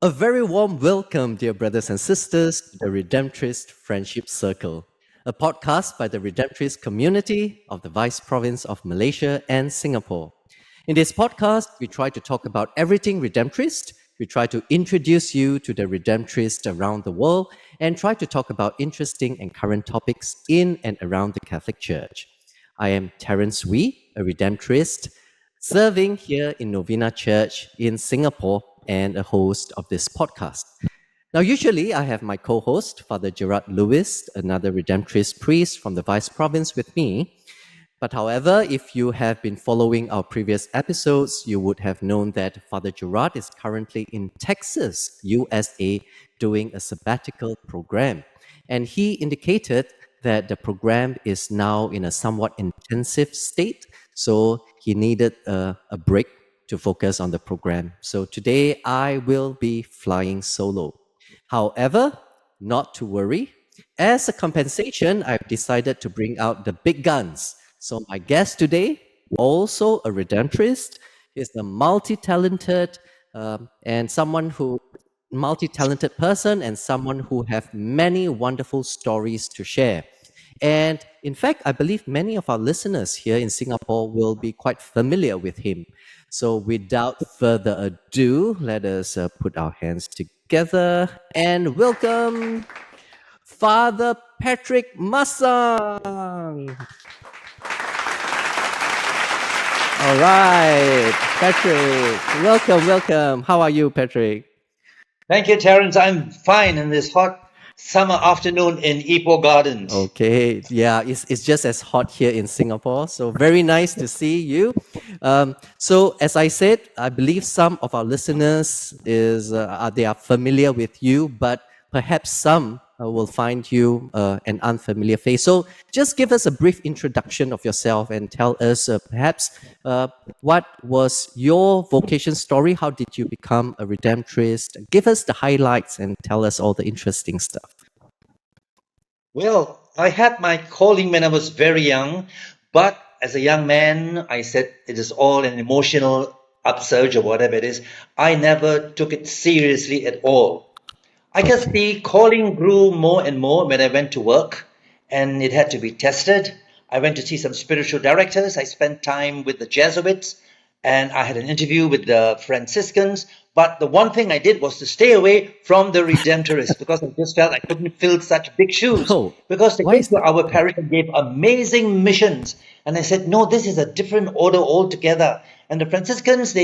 A very warm welcome, dear brothers and sisters, to the Redemptorist Friendship Circle, a podcast by the Redemptorist community of the Vice Province of Malaysia and Singapore. In this podcast, we try to talk about everything Redemptorist. We try to introduce you to the Redemptorists around the world and try to talk about interesting and current topics in and around the Catholic Church. I am Terence Wee, a Redemptorist, serving here in Novena Church in Singapore and a host of this podcast. Now, usually I have my co-host, Father Gerard Lewis, another Redemptorist priest from the Vice Province with me. But however, if you have been following our previous episodes, you would have known that Father Gerard is currently in Texas, USA, doing a sabbatical program. And he indicated that the program is now in a somewhat intensive state, so he needed a break to focus on the program. So today I will be flying solo. However, not to worry. As a compensation, I've decided to bring out the big guns. So my guest today, also a Redemptorist, is a multi-talented multi-talented person and someone who have many wonderful stories to share. And in fact, I believe many of our listeners here in Singapore will be quite familiar with him. So without further ado, let us put our hands together and welcome Father Patrick Massang. All right, Patrick, welcome. How are you, Patrick? Thank you, Terence. I'm fine in this hot summer afternoon in Ipoh Gardens. Okay, yeah, it's just as hot here in Singapore. So very nice to see you. So as I said, I believe some of our listeners they are familiar with you, but perhaps some will find you an unfamiliar face. So just give us a brief introduction of yourself and tell us perhaps what was your vocation story? How did you become a Redemptorist? Give us the highlights and tell us all the interesting stuff. Well, I had my calling when I was very young, but as a young man, I said it is all an emotional upsurge or whatever it is. I never took it seriously at all. I guess the calling grew more and more when I went to work and it had to be tested. I went to see some spiritual directors. I spent time with the Jesuits and I had an interview with the Franciscans. But the one thing I did was to stay away from the Redemptorists because I just felt I couldn't fill such big shoes. Oh, Because they why came is to that? our parish and gave amazing missions. And I said, no, this is a different order altogether. And the Franciscans,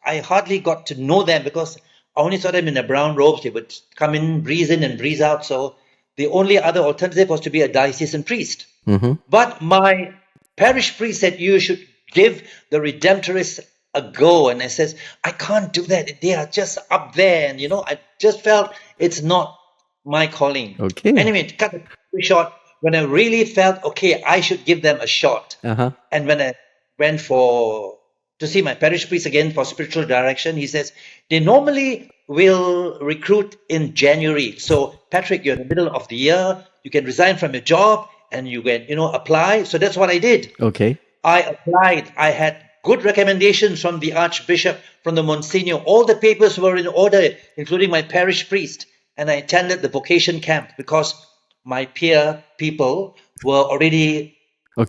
I hardly got to know them because I only saw them in their brown robes. They would come in, breeze in and breeze out. So the only other alternative was to be a diocesan priest. Mm-hmm. But my parish priest said, you should give the Redemptorists a go. And I says, I can't do that. They are just up there. And, I just felt it's not my calling. Okay. Anyway, to cut the story short, when I really felt, okay, I should give them a shot. Uh-huh. And when I went to see my parish priest again for spiritual direction, he says, they normally will recruit in January. So, Patrick, you're in the middle of the year. You can resign from your job and you can, apply. So that's what I did. Okay. I applied. I had good recommendations from the Archbishop, from the Monsignor. All the papers were in order, including my parish priest. And I attended the Vocation camp because my peer people were already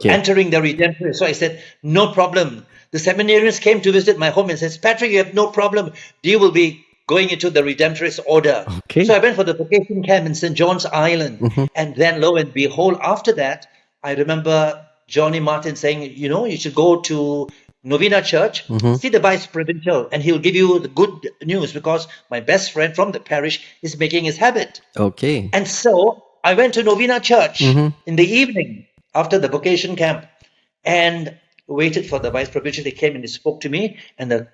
entering the Redemptorist. So I said, no problem. The seminarians came to visit my home and says, Patrick, you have no problem. You will be going into the Redemptorist order. Okay. So I went for the Vocation camp in St. John's Island. Mm-hmm. And then lo and behold, after that, I remember Johnny Martin saying, you should go to Novena Church, see the Vice Provincial, and he'll give you the good news because my best friend from the parish is making his habit. Okay. And so I went to Novena Church in the evening after the Vocation camp and waited for the Vice Provincial. He came and he spoke to me and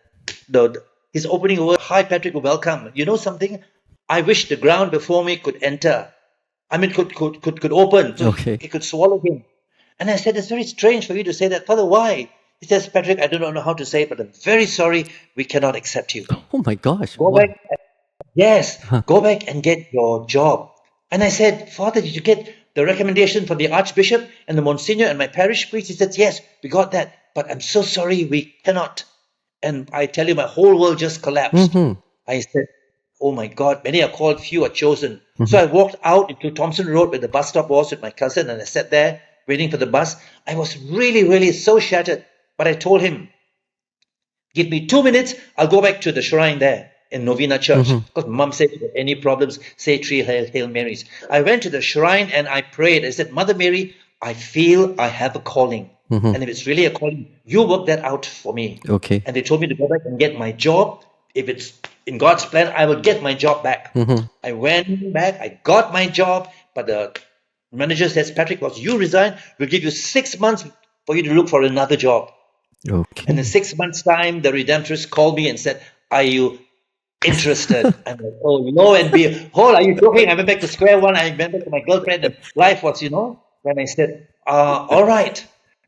his opening word, hi Patrick, welcome. You know something? I wish the ground before me could enter. I mean, could open. So it could swallow him. And I said, it's very strange for you to say that. Father, why? He says, Patrick, I don't know how to say it, but I'm very sorry. We cannot accept you. Oh my gosh. Go back. Yes, go back and get your job. And I said, Father, did you get the recommendation from the Archbishop and the Monsignor and my parish priest? He said, yes, we got that. But I'm so sorry, we cannot. And I tell you, my whole world just collapsed. I said, oh my God, many are called, few are chosen. So I walked out into Thompson Road where the bus stop was with my cousin, and I sat there waiting for the bus. I was really, really so shattered. But I told him, give me 2 minutes, I'll go back to the shrine there in Novena Church. Because Mum said, if you have any problems, say 3 Hail Marys. I went to the shrine and I prayed. I said, Mother Mary, I feel I have a calling. And if it's really a calling, you work that out for me. Okay. And they told me to go back and get my job. If it's in God's plan, I will get my job back. I went back, I got my job, but the manager says, Patrick, once you resign, we'll give you 6 months for you to look for another job. Okay. And in 6 months' time, the Redemptorists called me and said, are you interested? I'm like, oh, lo and behold, are you joking? I went back to square one. I went back to my girlfriend, and life was, when I said, all right.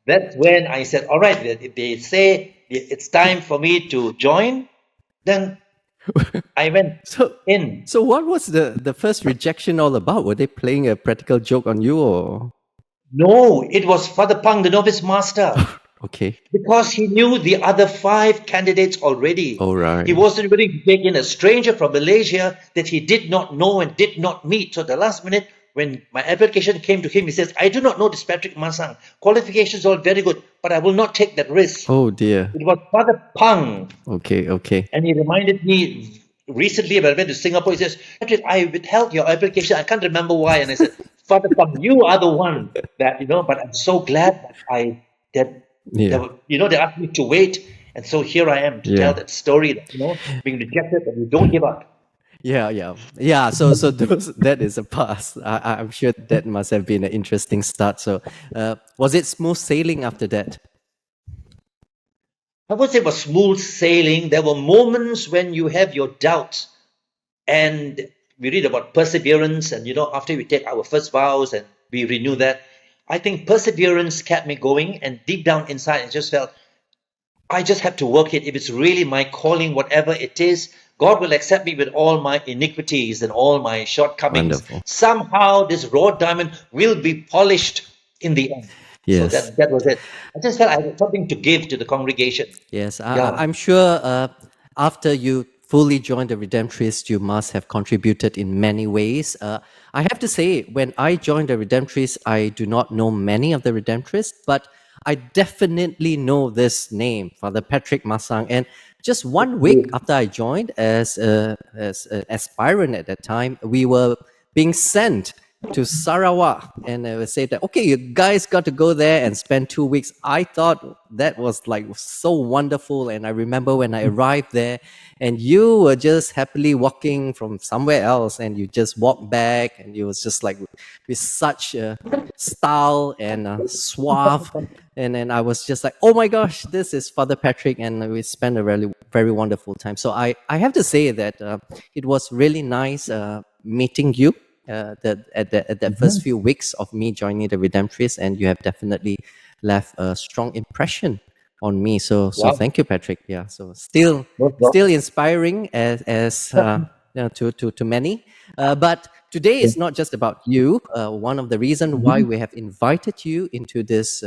That's when I said, all right, if they say it's time for me to join, then I went in. So what was the first rejection all about? Were they playing a practical joke on you, or? No, it was Father Pang, the novice master. Okay. Because he knew the other 5 candidates already. All right. He wasn't willing to take in a stranger from Malaysia that he did not know and did not meet. So the last minute, when my application came to him, he says, I do not know this Patrick Massang. Qualifications all very good, but I will not take that risk. Oh dear. It was Father Pang. Okay. And he reminded me recently when I went to Singapore, he says, Patrick, I withheld your application. I can't remember why. And I said, Father Pang, you are the one that, but I'm so glad that they asked me to wait, and so here I am to tell that story. That, being rejected, but we don't give up. Yeah. So that is a pass. I'm sure that must have been an interesting start. So, was it smooth sailing after that? I would say it was smooth sailing. There were moments when you have your doubts, and we read about perseverance, and after we take our first vows and we renew that. I think perseverance kept me going, and deep down inside, I just felt I just have to work it. If it's really my calling, whatever it is, God will accept me with all my iniquities and all my shortcomings. Wonderful. Somehow, this raw diamond will be polished in the end. Yes. So that was it. I just felt I had something to give to the congregation. Yes, I'm sure after you fully joined the Redemptorists, you must have contributed in many ways. I have to say, when I joined the Redemptorists, I do not know many of the Redemptorists, but I definitely know this name, Father Patrick Massang. And just 1 week after I joined as an aspirant at that time, we were being sent to Sarawak, and I would say that, okay, you guys got to go there and spend 2 weeks. I thought that was like so wonderful, and I remember when I arrived there and you were just happily walking from somewhere else, and you just walked back, and you was just like with such style and suave, and then I was just like, oh my gosh, this is Father Patrick, and we spent a really very wonderful time. So I have to say that it was really nice meeting you at that first few weeks of me joining the Redemptorists, and you have definitely left a strong impression on me. So thank you, Patrick. Yeah. So still inspiring as to many. But today is not just about you. One of the reasons why we have invited you into this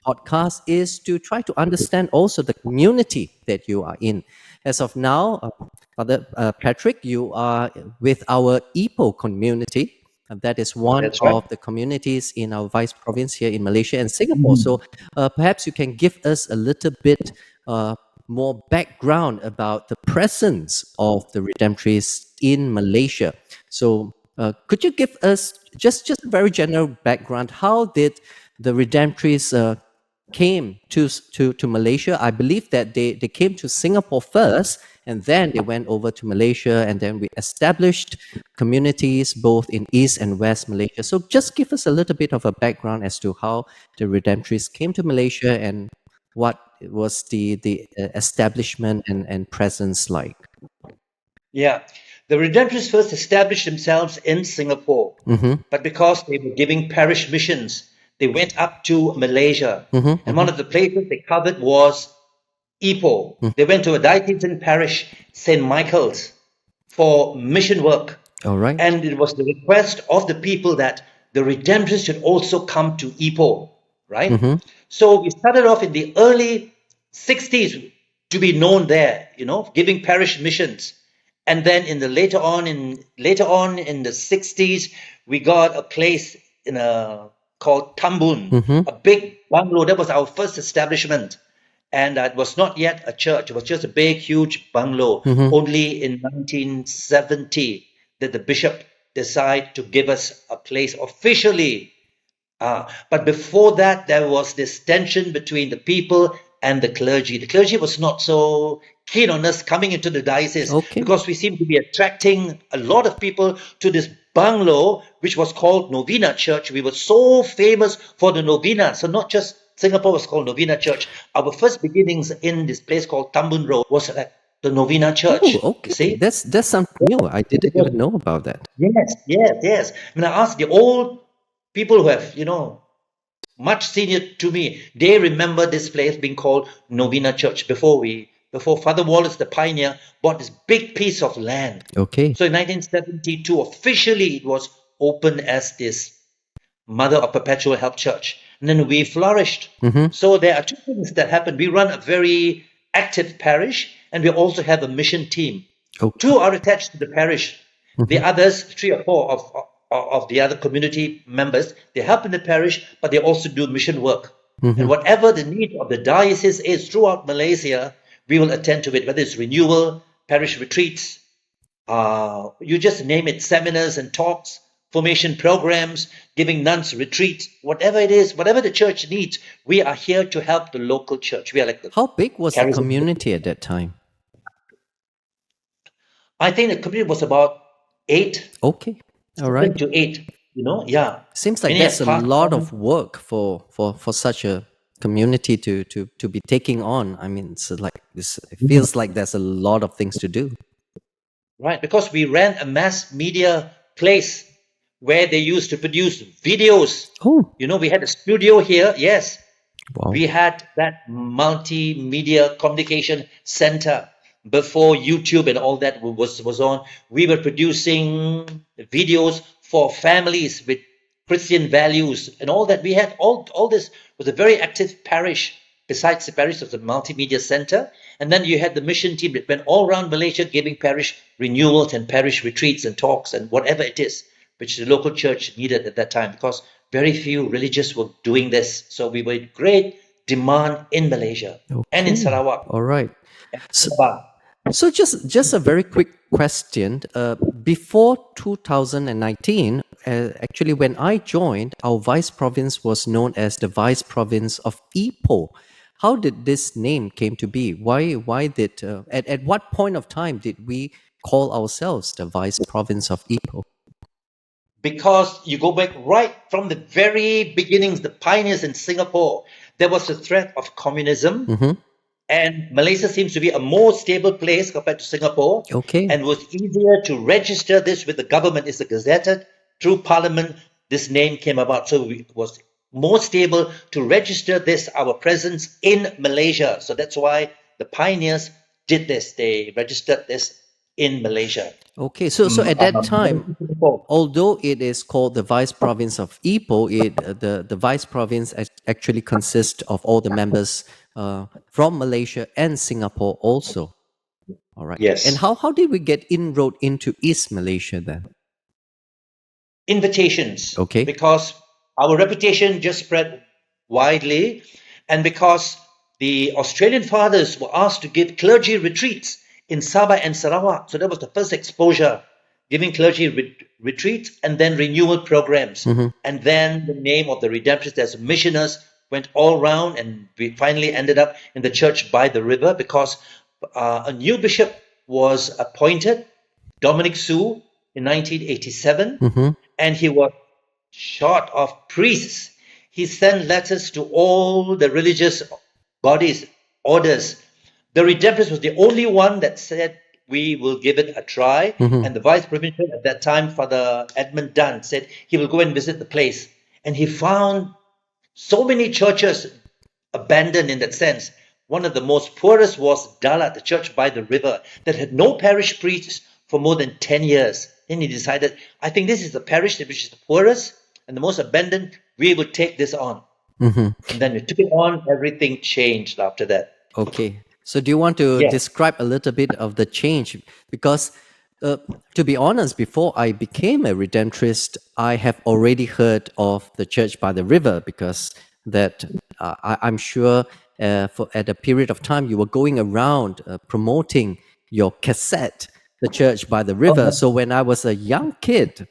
podcast is to try to understand also the community that you are in. As of now, Father Patrick, you are with our Ipoh community. That is one of the communities in our vice province here in Malaysia and Singapore. So perhaps you can give us a little bit more background about the presence of the Redemptorists in Malaysia. So could you give us just a very general background? How did the Redemptorists came to Malaysia? I believe that they came to Singapore first, and then they went over to Malaysia, and then we established communities both in East and West Malaysia. So just give us a little bit of a background as to how the Redemptorists came to Malaysia and what was the establishment and presence like. Yeah. The Redemptorists first established themselves in Singapore, but because they were giving parish missions, they went up to Malaysia. And one of the places they covered was Ipoh. They went to a diocesan parish, St. Michael's, for mission work. All right. And it was the request of the people that the Redemptorists should also come to Ipoh, right? So we started off in the early 60s to be known there, giving parish missions. And then in the later on in the 60s, we got a place in a called Tambun, a big bungalow. That was our first establishment. And it was not yet a church. It was just a big, huge bungalow. Only in 1970 did the bishop decide to give us a place officially. But before that, there was this tension between the people and the clergy. The clergy was not so keen on us coming into the diocese Okay. because we seemed to be attracting a lot of people to this bungalow, which was called Novena Church. We were so famous for the Novena. So not just Singapore was called Novena Church. Our first beginnings in this place called Tambun Road was at the Novena Church. Oh, You okay. see? That's something new. I It didn't was, even know about that. yes. When I asked the old people who have, much senior to me, they remember this place being called Novena Church before Father Wallace, the pioneer, bought this big piece of land. Okay. So in 1972, officially it was opened as this Mother of Perpetual Help Church. And then we flourished. So there are two things that happen. We run a very active parish, and we also have a mission team. Okay. Two are attached to the parish. The others, three or four of the other community members, they help in the parish, but they also do mission work. And whatever the need of the diocese is throughout Malaysia, we will attend to it, whether it's renewal, parish retreats, you just name it, seminars and talks, formation programs, giving nuns retreats, whatever it is, whatever the church needs, we are here to help the local church. We are like the How big was the charismatic. community at that time? I think the community was about 8, Okay. All right. 7 to 8, yeah. Seems like Many that's have a passed lot on. of work for such a community to be taking on. I mean, it feels like there's a lot of things to do. Right, because we ran a mass media place where they used to produce videos. Oh, We had a studio here, yes. wow. We had that multimedia communication center before YouTube and all that was on. We were producing videos for families with Christian values and all that. We had all this was a very active parish. Besides the parish, there was a multimedia center. And then you had the mission team that went all around Malaysia giving parish renewals and parish retreats and talks and whatever it is, which the local church needed at that time because very few religious were doing this. So we were in great demand in Malaysia and in Okay. Sarawak All right. and So, Sabah. so just a very quick question. Before 2019, actually, when I joined, our vice province was known as the vice province of Ipoh. How did this name came to be? Why did at what point of time did we call ourselves the vice province of Ipoh? Because you go back right from the very beginnings, the pioneers in Singapore, there was a threat of communism. And Malaysia seems to be a more stable place compared to Singapore. Okay. And was easier to register this with the government. It's gazetted through parliament. This name came about. So it was more stable to register this, our presence in Malaysia. So that's why the pioneers did this. They registered this in Malaysia. Okay, so at that time, although it is called the vice province of Ipoh, the vice province actually consists of all the members from Malaysia and Singapore also. All right. Yes. And how did we get inroad into East Malaysia then? Invitations. Okay. Because our reputation just spread widely, and because the Australian fathers were asked to give clergy retreats in Sabah and Sarawak. So that was the first exposure, giving clergy retreats and then renewal programs. And then the name of the Redemptorists as missioners went all round, and we finally ended up in the church by the river because a new bishop was appointed, Dominic Sue, in 1987, and he was short of priests. He sent letters to all the religious bodies, orders. The Redemptorist was the only one that said, we will give it a try. And the vice provincial at that time, Father Edmund Dunn, said he will go and visit the place. And he found so many churches abandoned in that sense. One of the most poorest was Dalat, the church by the river, that had no parish priests for more than 10 years. Then he decided, I think this is the parish which is the poorest and the most abandoned. We will take this on. And then we took it on. Everything changed after that. Okay. So do you want to Yes. describe a little bit of the change? Because To be honest, before I became a Redemptorist, I have already heard of the Church by the River because I'm sure for at a period of time you were going around promoting your cassette, the Church by the River. Oh, So when I was a young kid,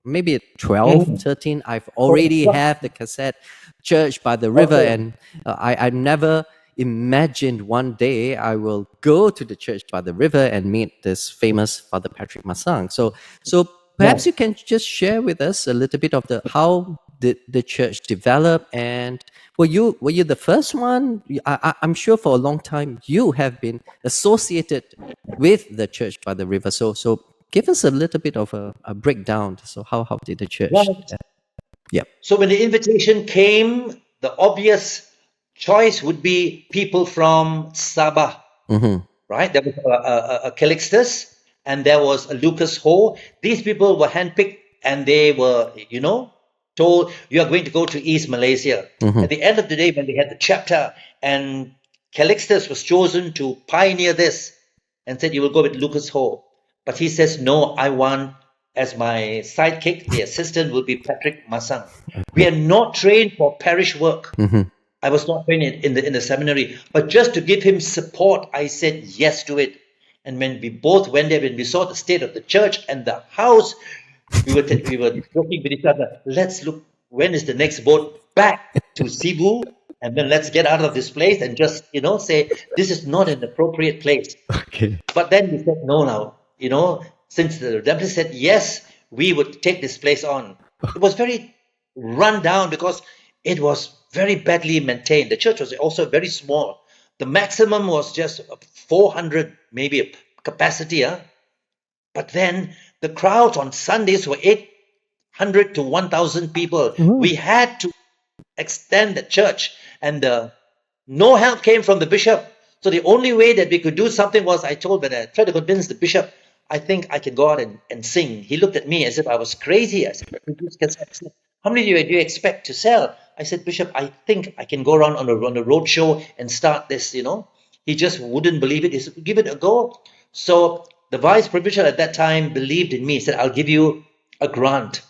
maybe at 12, mm. 13, I've Oh, already wow. have the cassette Church by the River, Okay. and I never imagined one day I will go to the Church by the River and meet this famous Father Patrick Massang. So perhaps Yeah. you can just share with us a little bit of the how did the church develop, and were you the first one? I'm sure for a long time you have been associated with the Church by the River. So give us a little bit of a breakdown. So how did the church? Right. Yep. So when the invitation came, the obvious choice would be people from Sabah, Mm-hmm. right? There was a Calixtus and there was a Lucas Ho. These people were handpicked and they were, told you are going to go to East Malaysia. Mm-hmm. At the end of the day, when they had the chapter and Calixtus was chosen to pioneer this and said, you will go with Lucas Ho. But he says, no, I want as my sidekick, the assistant will be Patrick Massang. We are not trained for parish work. Mm-hmm. I was not trained in the seminary, but just to give him support, I said yes to it. And when we both went there, when we saw the state of the church and the house, we were joking with each other. Let's look. When is the next boat back to Cebu? And then let's get out of this place and just say this is not an appropriate place. Okay. But then we said no now. Since the Redemptorists said yes, we would take this place on. It was very run down because it was very badly maintained. The church was also very small. The maximum was just 400 maybe a capacity. But then the crowds on Sundays were 800 to 1,000 people. Mm-hmm. We had to extend the church, and no help came from the bishop. So the only way that we could do something was when I tried to convince the bishop, I think I can go out and sing. He looked at me as if I was crazy. I said, how many do you expect to sell? I said, Bishop, I think I can go around on a road show and start this, He just wouldn't believe it. He said, give it a go. So the vice provincial at that time believed in me. He said, I'll give you a grant.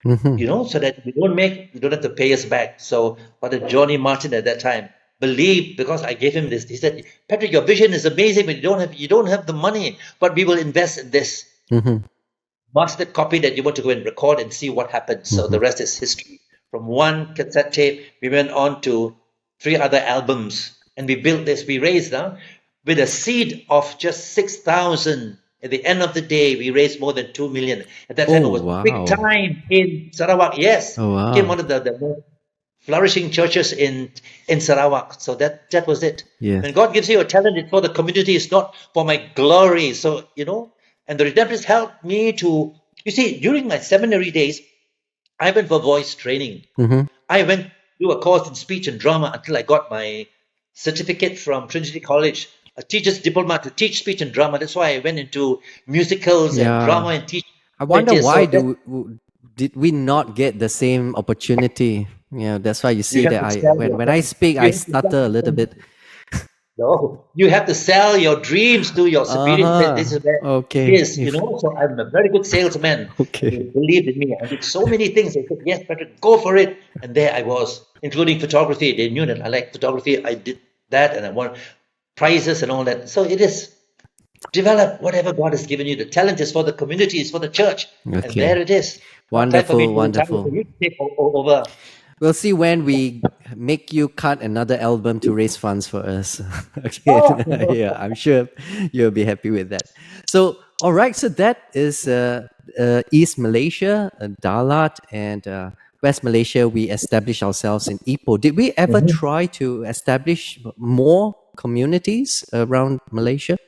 Mm-hmm. So that you don't have to pay us back. So Father Johnny Martin at that time believed because I gave him this. He said, Patrick, your vision is amazing, but you don't have the money, but we will invest in this. Mm-hmm. Master copy that you want to go and record and see what happens. So the rest is history. From one cassette tape, we went on to 3 other albums, and we built this. We raised with a seed of just 6,000. At the end of the day, we raised more than 2 million. At that time, Oh it was wow. big time in Sarawak. Yes, Oh wow. became one of the most flourishing churches in Sarawak. So that was it. Yeah. When God gives you a talent, it's for the community. It's not for my glory. So and the Redemptorists helped me to. You see, during my seminary days, I went for voice training. Mm-hmm. I went to do a course in speech and drama until I got my certificate from Trinity College, a teacher's diploma to teach speech and drama. That's why I went into musicals and Yeah. drama and teaching. I wonder why So did we not get the same opportunity? Yeah, that's why you you see have that to sell your when I speak you I have to stutter a little bit. No, you have to sell your dreams to your superiors. This is where it Okay. is, So I'm a very good salesman, and they Okay. believed in me. I did so many things. They said, "Yes, Patrick, go for it." And there I was, including photography. They knew that I like photography. I did that, and I won prizes and all that. So it is develop whatever God has given you. The talent is for the community, it's for the church, and Okay. there it is. Not time for me Wonderful, to retire. For wonderful. you to take over. We'll see when we make you cut another album to raise funds for us. Okay. Oh, Yeah, I'm sure you'll be happy with that. So, all right. So that is East Malaysia, Dalat, and West Malaysia. We established ourselves in Ipoh. Did we ever mhm. try to establish more communities around Malaysia?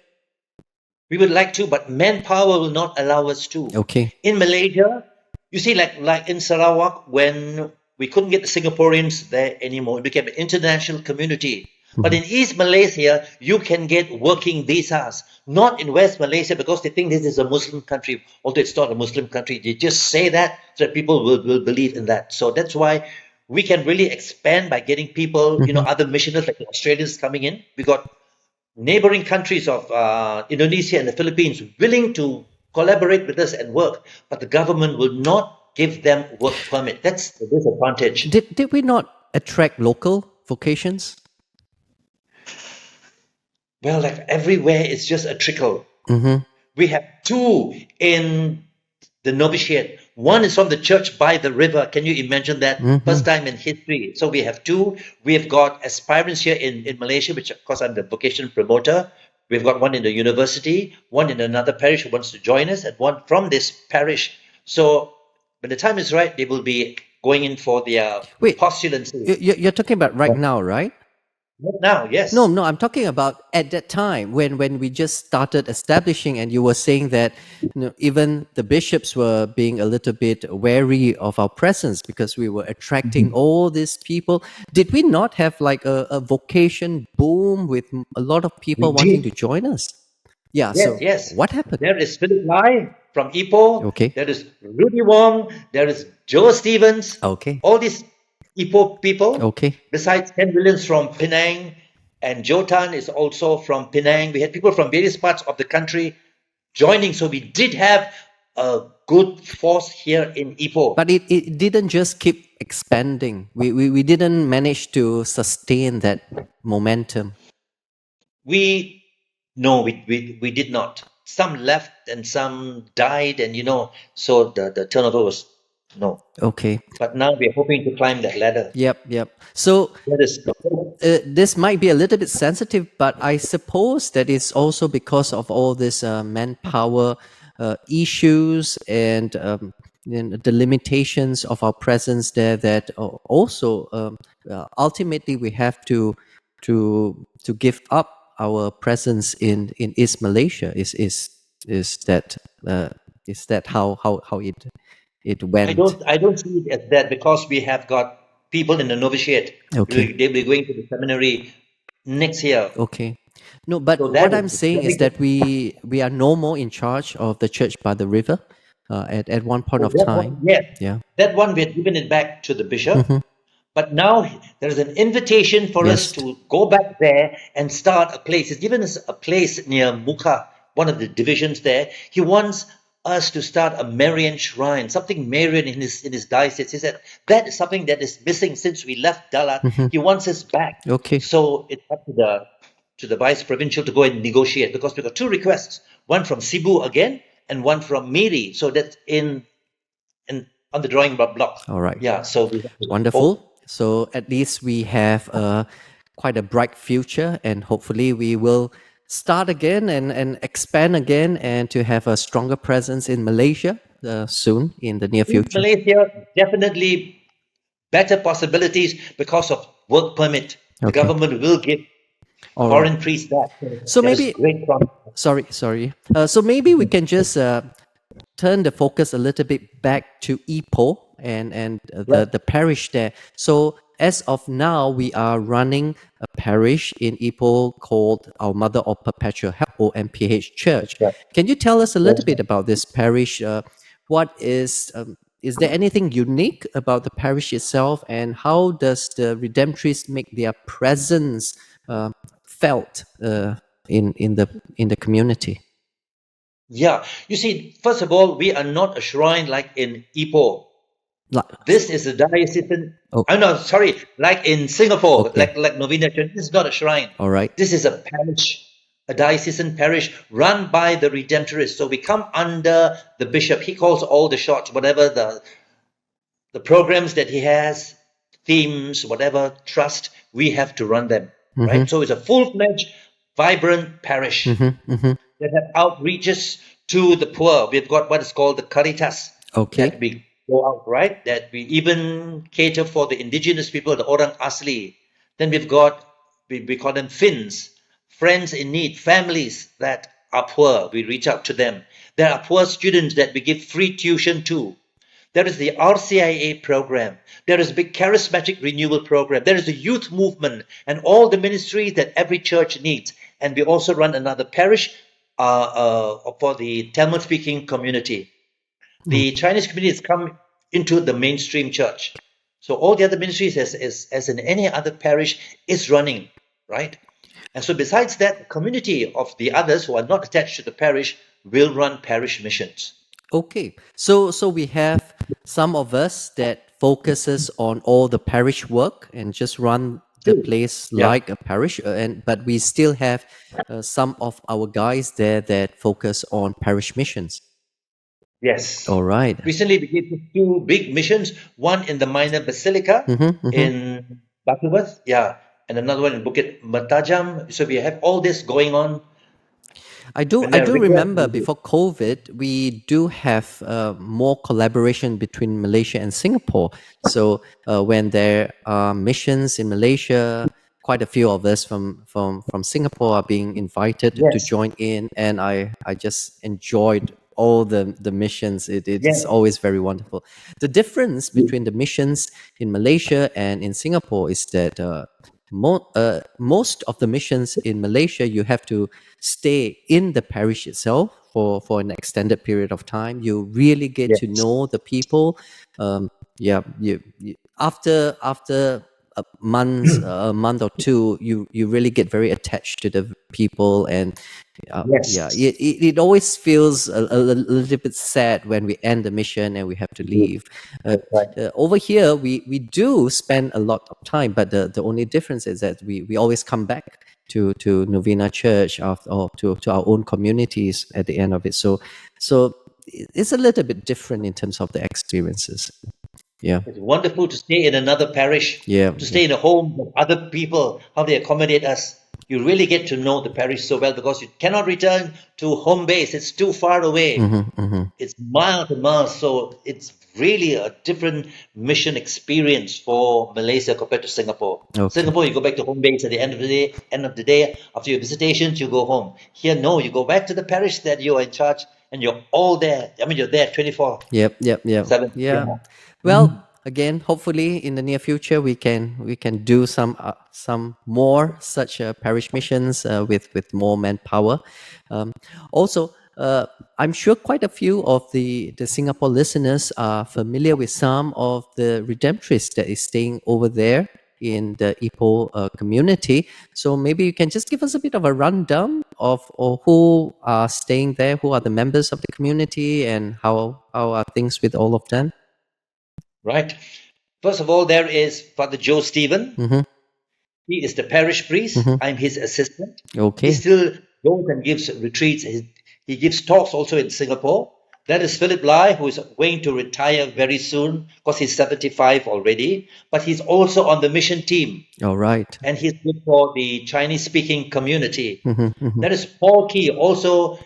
We would like to, but manpower will not allow us to. Okay. In Malaysia, you see, like in Sarawak, when we couldn't get the Singaporeans there anymore, it became an international community. But in East Malaysia, you can get working visas. Not in West Malaysia because they think this is a Muslim country, although it's not a Muslim country. They just say that so that people will believe in that. So that's why we can really expand by getting people, other missionaries like the Australians coming in. We got neighboring countries of Indonesia and the Philippines willing to collaborate with us and work, but the government will not give them work permit. That's the disadvantage. Did we not attract local vocations? Well, like everywhere, it's just a trickle. Mm-hmm. We have two in the novitiate. One is from the church by the river. Can you imagine that? First time in history. So we have two. We have got aspirants here in Malaysia, which of course I'm the vocation promoter. We've got one in the university, one in another parish who wants to join us, and one from this parish. So when the time is right, they will be going in for their Wait, postulancy. you're talking about right now, right? Not now, yes. No, I'm talking about at that time when we just started establishing, and you were saying that even the bishops were being a little bit wary of our presence because we were attracting all these people. Did we not have like a vocation boom with a lot of We people wanting did. to join us? Yeah. Yes, So yes. what happened? There is Philip Lai from Ipoh. Okay. There is Rudy Wong. There is Joe Stevens. Okay. All these Ipoh people. Okay. Besides Ken Williams from Penang, and Joe Tan is also from Penang. We had people from various parts of the country joining. So we did have a good force here in Ipoh. But it didn't just keep expanding. We didn't manage to sustain that momentum. No, we did not. Some left and some died, and so the turnover was no. Okay. But now we're hoping to climb that ladder. Yep. So That is the hope. this might be a little bit sensitive, but I suppose that it's also because of all this manpower issues and the limitations of our presence there. That also ultimately we have to give up our presence in East Malaysia. Is that how it went? I don't see it as that because we have got people in the novitiate. Okay. They'll be going to the seminary next year. Okay. No, but So what that I'm is saying is very that good. we are no more in charge of the church by the river. At one point of That one, time, yes. yeah. That one we had given it back to the bishop. Mm-hmm. But now there is an invitation for us Yes. to go back there and start a place. He's given us a place near Mukha, one of the divisions there. He wants us to start a Marian shrine, something Marian in his diocese. He said that is something that is missing since we left Dalat. He wants us back. Okay. So it's up to the vice provincial to go and negotiate because we got two requests, one from Cebu again and one from Miri. So that's in on the drawing block. All right. Yeah. So we have to Wonderful. So at least we have quite a bright future, and hopefully we will start again and expand again, and to have a stronger presence in Malaysia soon in the near in future. Malaysia, definitely better possibilities because of work permit. The Okay. government will give All foreign right. priests that. So That is maybe great promise. sorry. So maybe we can just turn the focus a little bit back to Ipoh and Yeah. the parish there. So as of now, we are running a parish in Ipoh called Our Mother of Perpetual OMPH Church. Yeah. Can you tell us a little Yes. bit about this parish? What is there anything unique about the parish itself, and how does the Redemptorists make their presence felt in the community? Yeah. You see, first of all, we are not a shrine like in Ipoh. Like, This is a diocesan. Oh. Oh no, sorry, like in Singapore, Okay. like Novena Church. This is not a shrine. all right. This is a parish, a diocesan parish run by the Redemptorists. So we come under the bishop. He calls all the shots, whatever the programs that he has, themes, whatever, trust, we have to run them. Right? So it's a full-fledged, vibrant parish that have outreaches to the poor. We've got what is called the Caritas. Okay. That we go out, right? That we even cater for the indigenous people, the Orang Asli. Then we've got, we call them Finns, friends in need, families that are poor. We reach out to them. There are poor students that we give free tuition to. There is the RCIA program. There is a big charismatic renewal program. There is the youth movement and all the ministries that every church needs. And we also run another parish for the Tamil-speaking community. The Chinese community has come into the mainstream church. So all the other ministries, as in any other parish, is running, right? And so besides that, the community of the others who are not attached to the parish will run parish missions. Okay, so we have some of us that focuses on all the parish work and just run the True. place Yeah. like a parish, and but we still have some of our guys there that focus on parish missions. Yes. All right. Recently, we did two big missions, one in the minor basilica Mm-hmm, mm-hmm. in Butterworth, yeah, and another one in Bukit Mertajam. So we have all this going on. When I they're do rigorous, remember we do. before COVID, we do have more collaboration between Malaysia and Singapore. So when there are missions in Malaysia, quite a few of us from Singapore are being invited to Yes, join in, and I just enjoyed all the missions. It's yes, always very wonderful. The difference between the missions in Malaysia and in Singapore is that most of the missions in Malaysia, you have to stay in the parish itself for an extended period of time. You really get to yes, know the people. Yeah, after a month or two, you really get very attached to the people, and yeah, yes. it always feels a little bit sad when we end the mission and we have to Yes, leave. that's right. Over here, we do spend a lot of time, but the only difference is that we always come back to Novena Church or to our own communities at the end of it. So it's a little bit different in terms of the experiences. Yeah, It's wonderful to stay in another parish, yeah, to yeah. stay in a home of other people, how they accommodate us. You really get to know the parish so well because you cannot return to home base. It's too far away. Mm-hmm, mm-hmm. It's miles and miles. So it's really a different mission experience for Malaysia compared to Singapore. Okay. Singapore, you go back to home base at the end of the day, after your visitations, you go home. Here, no, you go back to the parish that you are in charge and you're all there. I mean, you're there 24/7. Yep. Yeah. Yeah. Well, again, hopefully in the near future we can do some more such parish missions with more manpower. Also, I'm sure quite a few of the Singapore listeners are familiar with some of the Redemptorists that is staying over there in the Ipoh community. So maybe you can just give us a bit of a rundown of or who are staying there, who are the members of the community, and how are things with all of them. Right. First of all, there is Father Joe Stephen. Mm-hmm. He is the parish priest. Mm-hmm. I'm his assistant. He Okay. still goes and gives retreats. He gives talks also in Singapore. That is Philip Lai, who is going to retire very soon because he's 75 already. But he's also on the mission team All right. and he's good for the Chinese speaking community. Mm-hmm. Mm-hmm. That is Paul Key, also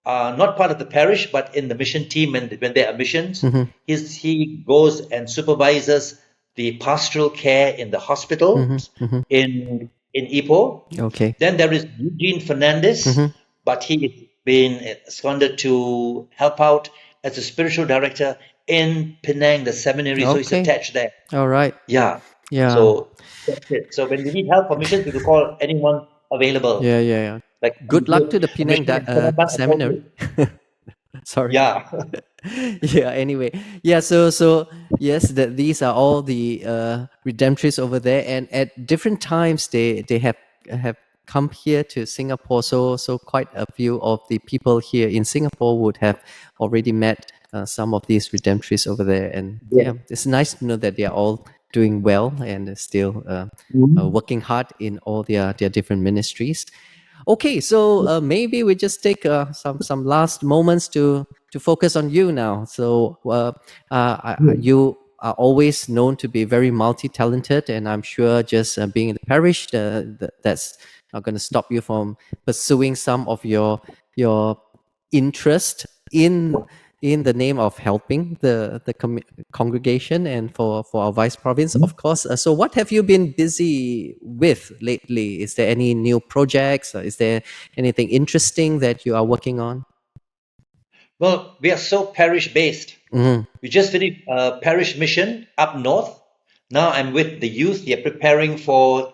not part of the parish, but in the mission team. And when there are missions, Mm-hmm. he goes and supervises the pastoral care in the hospitals Mm-hmm. Mm-hmm. in Ipoh. Okay. Then there is Eugene Fernandez, Mm-hmm. but he has been seconded to help out as a spiritual director in Penang, the seminary. So he's Okay. attached there. All right. Yeah. Yeah. So that's it. So when we need help for missions, we will call anyone available. Yeah. Like Good luck to the a Penang mission in Penang, I told seminary. you. Sorry. Yeah. Yeah. Anyway. Yeah. So yes, that these are all the redemptorists over there, and at different times they have come here to Singapore. So quite a few of the people here in Singapore would have already met some of these redemptorists over there, and Yes. yeah, it's nice to know that they are all doing well and still working hard in all their different ministries. Okay, so maybe we just take some last moments to focus on you now. So you are always known to be very multi-talented, and I'm sure just being in the parish, that's not going to stop you from pursuing some of your interest in the name of helping the congregation and for our vice province, of course. So what have you been busy with lately? Is there any new projects? Or is there anything interesting that you are working on? Well, we are so parish based. Mm-hmm. We just finished a parish mission up north. Now I'm with the youth. They're preparing for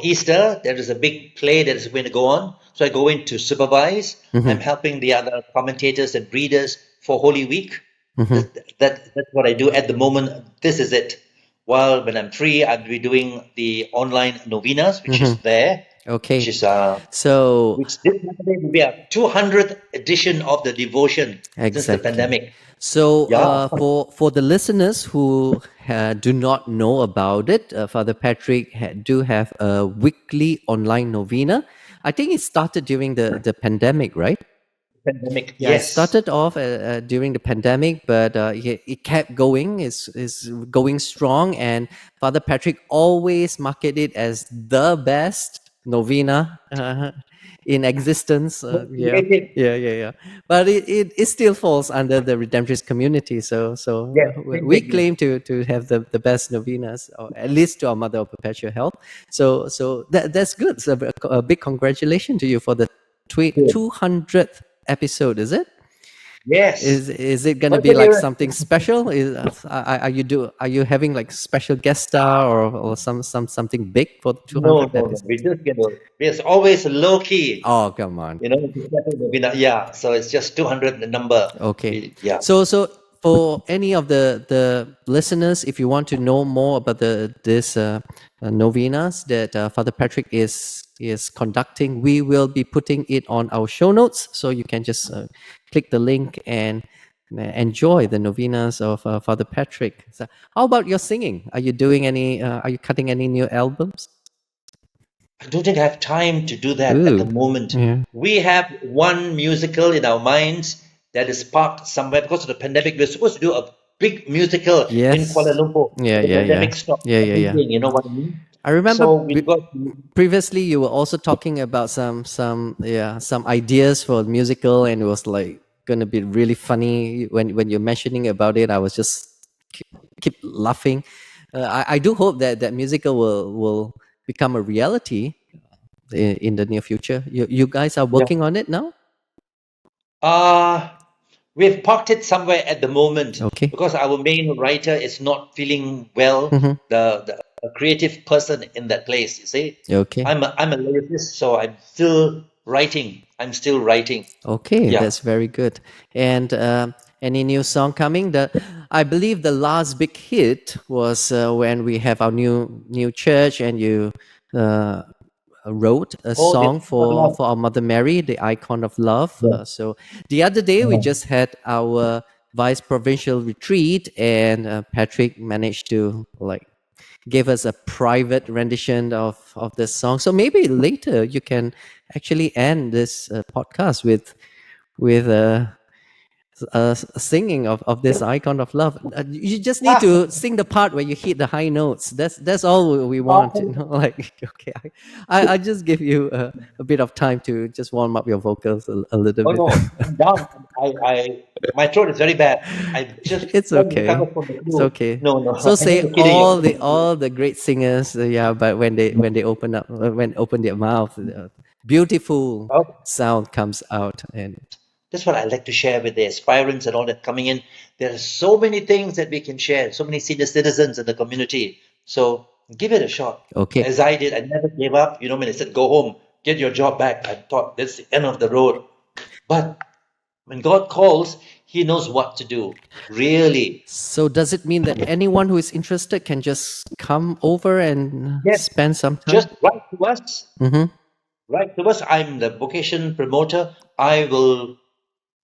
Easter. There is a big play that is going to go on. So I go in to supervise. I'm Mm-hmm. helping the other commentators and readers for Holy Week. Mm-hmm. That's what I do at the moment. This is it. while when I'm free, I'll be doing the online novenas, which is there, which Okay. is So which this Saturday will be a 200th edition of the devotion since the exactly. pandemic. So, Yeah. for the listeners who do not know about it, Father Patrick do have a weekly online novena. I think it started during the pandemic, right? Pandemic, Yeah, it yes. started off during the pandemic, but it kept going. Is going strong, and Father Patrick always marketed it as the best novena in existence. Most Yeah, creative. yeah. But it still falls under the Redemptorist community. Yes, We indeed. claim to have the best novenas, or at least to our Mother of Perpetual Health. So that's good. So a big congratulations to you for the Yes. 200th episode, is it? Yes. Is it gonna be like Perseverance. something special? Are you having like special guest star, or something big for the No, 200th no, no. episode? We just get it's always low key. Oh, come on. Yeah. So it's just 200 the number. Okay. Yeah. So for any of the listeners, if you want to know more about this novenas that Father Patrick is conducting, we will be putting it on our show notes, so you can just click the link and enjoy the novenas of Father Patrick. So how about your singing? Are you doing any? Are you cutting any new albums? I don't think I have time to do that at the Ooh, moment. yeah. We have one musical in our minds that is parked somewhere because of the pandemic. We're supposed to do a big musical in Kuala Yes. Lumpur, Yeah, but the yeah, yeah, pandemic stopped yeah, yeah. everything. You know what I mean? I remember So we've got previously you were also talking about some ideas for a musical, and it was like gonna be really funny when you're mentioning about it. I was just keep, keep laughing. I do hope that that musical will become a reality in the near future. You guys are yeah. working on it now. Uh we've parked it somewhere at the moment Okay. because our main writer is not feeling well. Mm-hmm. The creative person in that place, you see. Okay. I'm a lyricist, so I'm still writing. I'm still writing. Okay, Yeah. that's very good. And any new song coming? The I believe the last big hit was when we have our new church, and you uh, wrote a Oh, song this love. for our Mother Mary, the icon of love. Yeah. So the other day we Yeah. just had our vice provincial retreat, and Patrick managed to like give us a private rendition of this song. So maybe later you can actually end this podcast with singing of this icon of love. You just need Ah, to sing the part where you hit the high notes. That's all we want. You know, like okay, I just give you a bit of time to just warm up your vocals a little oh bit. no, I'm down. My throat is very bad. I just It's okay. recovered from the It's flu. okay. No, no, So I'm say not kidding you. all the great singers, yeah. But when they open up, when open their mouth, beautiful Oh, sound comes out, and that's what I like to share with the aspirants and all that coming in. There are so many things that we can share, so many senior citizens in the community. So give it a shot. okay. As I did, I never gave up. You know, when they said, go home, get your job back, I thought that's the end of the road. But when God calls, He knows what to do. Really. So does it mean that anyone who is interested can just come over and Yes. spend some time? Just write to us. Mm-hmm. Write to us. I'm the vocation promoter. I will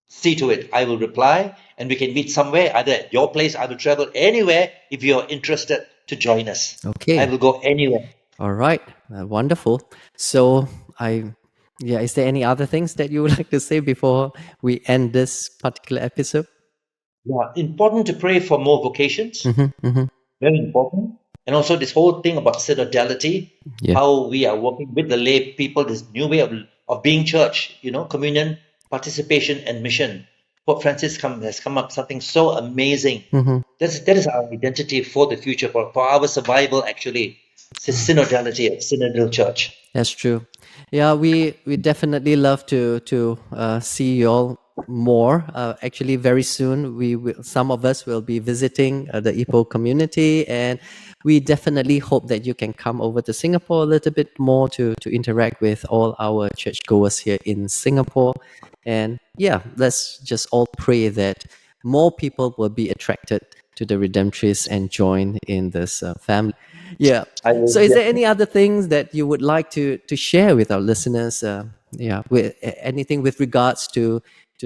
see to it. I will reply and we can meet somewhere, either at your place. I will travel anywhere if you're interested to join us. I Okay. will go anywhere. All right. Wonderful. So yeah. Is there any other things that you would like to say before we end this particular episode? Yeah, important to pray for more vocations. Mm-hmm. Mm-hmm. Very important. And also this whole thing about synodality, Yeah. how we are working with the lay people, this new way of being church, communion, participation, and mission. Pope Francis has come up something so amazing. Mm-hmm. That is our identity for the future, for our survival, actually. It's synodality, a synodal church. That's true. Yeah, we definitely love to see you all more. Actually, very soon some of us will be visiting the Ipoh community, and we definitely hope that you can come over to Singapore a little bit more to interact with all our churchgoers here in Singapore. And yeah, let's just all pray that more people will be attracted to the Redemptorists and join in this family. Yeah. I will, So, is yeah. there any other things that you would like to share with our listeners? Yeah, with anything with regards to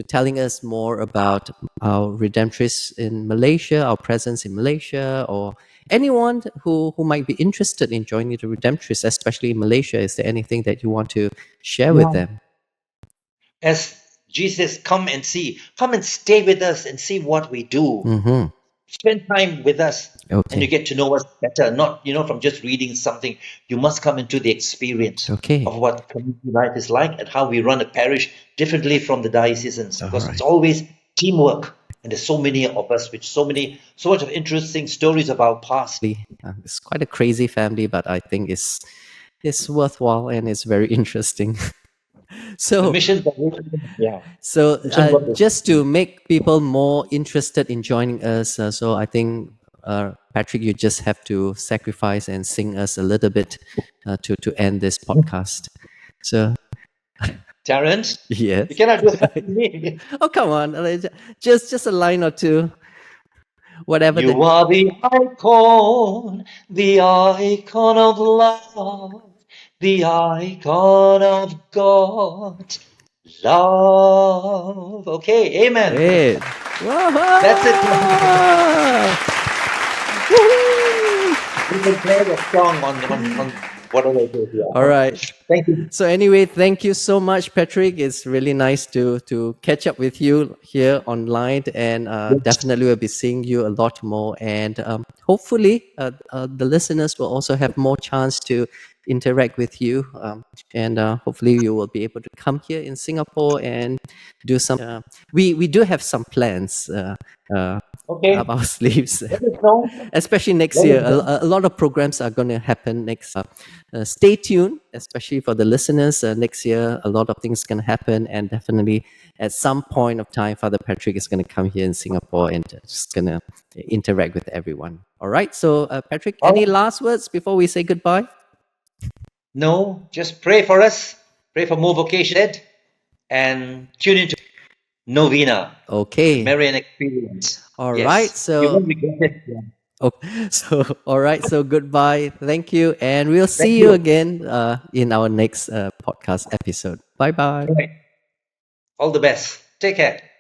telling us more about our Redemptorists in Malaysia, our presence in Malaysia, or anyone who might be interested in joining the Redemptorists, especially in Malaysia. Is there anything that you want to share with Yeah. them? As Jesus, come and see, come and stay with us and see what we do. Mm-hmm. Spend time with us, and you Okay. get to know us better. Not from just reading something. You must come into the experience Okay. of what community life is like and how we run a parish differently from the diocesans, All because it's right. always teamwork. And there's so many of us with so much of interesting stories of our past. It's quite a crazy family, but I think it's worthwhile and it's very interesting. The So, missions that mission work is just to make people more interested in joining us, so I think, Patrick, you just have to sacrifice and sing us a little bit to end this podcast. So, Terrence. You yes. cannot do that to me. Oh, come on, just a line or two, whatever that. You are the icon of love, the icon of God. Love. Okay, amen. Great. That's it. Woohoo! We will play the song on whatever it is. Yeah. All right. Thank you. So anyway, thank you so much, Patrick. It's really nice to catch up with you here online, and definitely we'll be seeing you a lot more. And hopefully, the listeners will also have more chance to interact with you, and hopefully you will be able to come here in Singapore and do some. We do have some plans. Okay. Up our sleeves, Let us know. especially next Let year. us know. A lot of programs are going to happen next. Stay tuned, especially for the listeners. Next year, a lot of things going to happen, and definitely at some point of time, Father Patrick is going to come here in Singapore and just going to interact with everyone. All right. So, Patrick, All any right. last words before we say goodbye? No, just pray for us. Pray for more vocation and tune into Novena. Okay. Marian experience. All right. Yes. You So, won't regret it. Yeah. okay. So, all right. So, goodbye. Thank you. And we'll Thank see you you. again in our next podcast episode. Bye bye. All right. All the best. Take care.